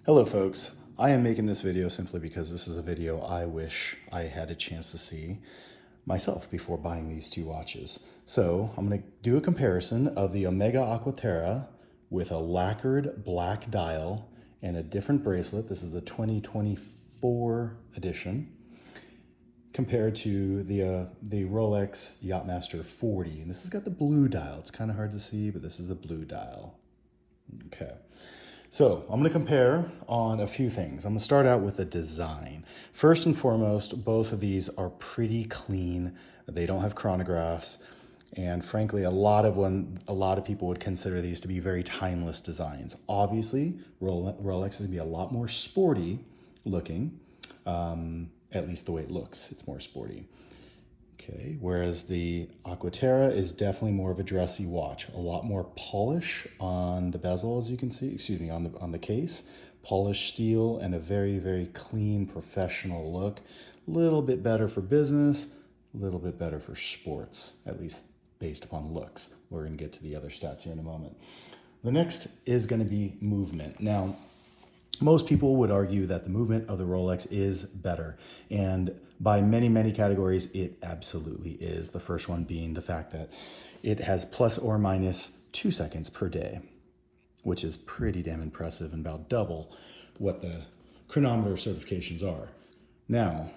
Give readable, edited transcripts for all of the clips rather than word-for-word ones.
Hello folks, I am making this video simply because this is a video I wish I had a chance to see myself before buying these two watches. So I'm going to do a comparison of the Omega Aqua Terra with a lacquered black dial and a different bracelet. This is the 2024 edition compared to the Rolex Yachtmaster 40. And this has got the blue dial. It's kind of hard to see, but this is the blue dial. Okay. So I'm going to compare on a few things. I'm going to start out with the design. First and foremost, both of these are pretty clean. They don't have chronographs. And frankly, a lot of people would consider these to be very timeless designs. Obviously, Rolex is going to be a lot more sporty looking, at least the way it looks. It's more sporty. Okay, whereas the Aqua Terra is definitely more of a dressy watch. A lot more polish on the bezel, as you can see, on the case. Polished steel and a very, very clean, professional look. A little bit better for business, a little bit better for sports, at least based upon looks. We're going to get to the other stats here in a moment. The next is going to be movement. Now, most people would argue that the movement of the Rolex is better. And by many, many categories, it absolutely is. The first one being the fact that it has plus or minus 2 seconds per day, which is pretty damn impressive and about double what the chronometer certifications are. Now,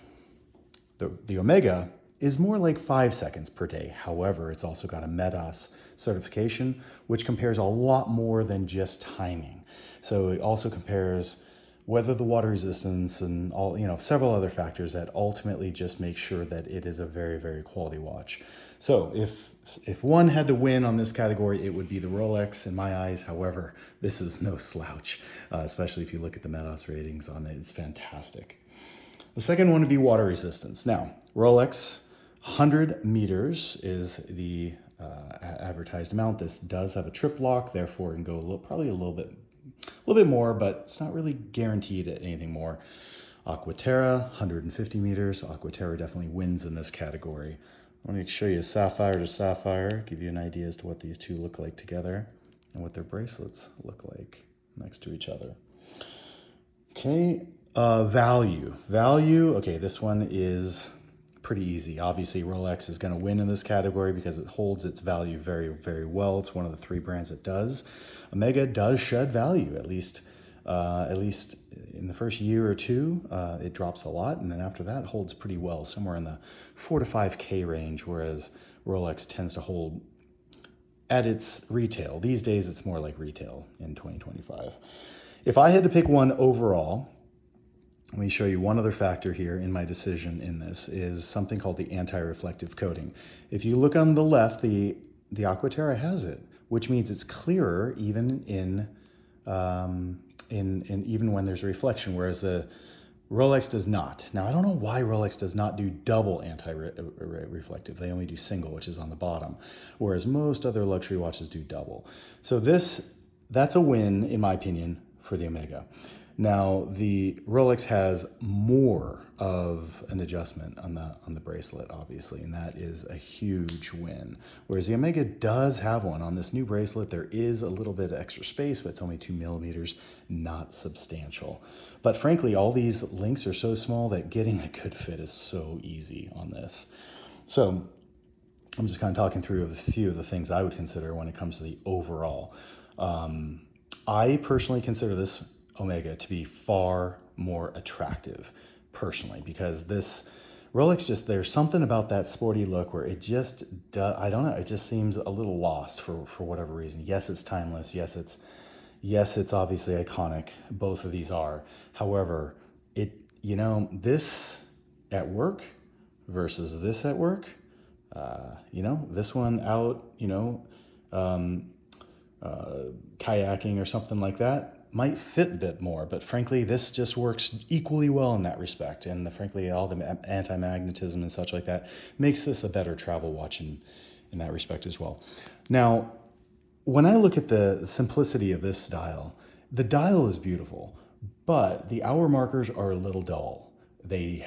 the Omega is more like 5 seconds per day. However, it's also got a MEDAS certification, which compares a lot more than just timing. So it also compares whether the water resistance and all, several other factors that ultimately just make sure that it is a very, very quality watch. So if one had to win on this category, it would be the Rolex in my eyes. However, this is no slouch, especially if you look at the MEDAS ratings on it. It's fantastic. The second one would be water resistance. Now, Rolex 100 meters is the advertised amount. This does have a trip lock, therefore it can go probably a little bit more, but it's not really guaranteed at anything more. Aqua Terra, 150 meters. Aqua Terra definitely wins in this category. I'm going to show you sapphire to sapphire, give you an idea as to what these two look like together and what their bracelets look like next to each other. Okay, value. Okay, this one is pretty easy. Obviously, Rolex is going to win in this category because it holds its value very, very well. It's one of the three brands that does. Omega does shed value, at least in the first year or two. It drops a lot, and then after that, it holds pretty well, somewhere in the 4 to 5K range, whereas Rolex tends to hold at its retail. These days, it's more like retail in 2025. If I had to pick one overall, let me show you one other factor here in my decision in this is something called the anti-reflective coating. If you look on the left, the Aqua Terra has it, which means it's clearer even in even when there's reflection, whereas the Rolex does not. Now, I don't know why Rolex does not do double anti-reflective. They only do single, which is on the bottom, whereas most other luxury watches do double. So that's a win, in my opinion, for the Omega. Now, the Rolex has more of an adjustment on the bracelet, obviously, and that is a huge win. Whereas the Omega does have one. On this new bracelet, there is a little bit of extra space, but it's only 2 millimeters, not substantial. But frankly, all these links are so small that getting a good fit is so easy on this. So I'm just kind of talking through a few of the things I would consider when it comes to the overall. I personally consider this Omega to be far more attractive personally, because this Rolex there's something about that sporty look where it just I don't know, it just seems a little lost for whatever reason. Yes, it's timeless. Yes, it's obviously iconic. Both of these are. However, this at work versus this at work, this one out, kayaking or something like that might fit a bit more, but frankly, this just works equally well in that respect. And frankly, all the anti-magnetism and such like that makes this a better travel watch in that respect as well. Now, when I look at the simplicity of this dial, the dial is beautiful, but the hour markers are a little dull. They're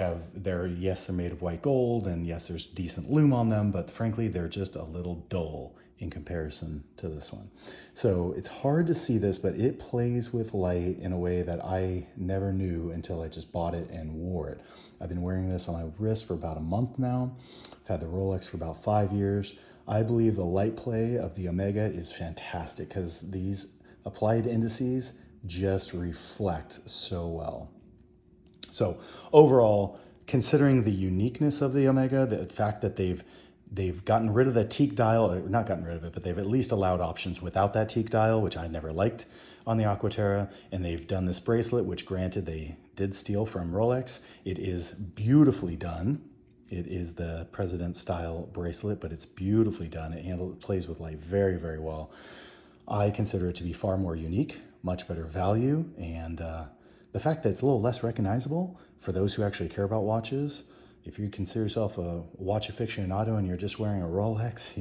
made of white gold, and yes, there's decent lume on them, but frankly, they're just a little dull in comparison to this one. So it's hard to see this, but it plays with light in a way that I never knew until I just bought it and wore it. I've been wearing this on my wrist for about a month now. I've had the Rolex for about 5 years. I believe the light play of the Omega is fantastic because these applied indices just reflect so well. So overall, considering the uniqueness of the Omega, the fact that they've gotten rid of the teak dial, or not gotten rid of it, but they've at least allowed options without that teak dial, which I never liked on the Aqua Terra, and they've done this bracelet, which granted they did steal from Rolex. It is beautifully done. It is the President style bracelet, but it's beautifully done. It plays with light very, very well. I consider it to be far more unique, much better value, and the fact that it's a little less recognizable for those who actually care about watches. If you consider yourself a watch aficionado and you're just wearing a Rolex,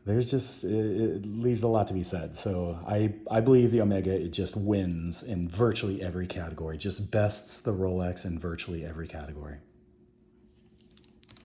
there's just, it leaves a lot to be said. So I believe the Omega, it just wins in virtually every category, just bests the Rolex in virtually every category.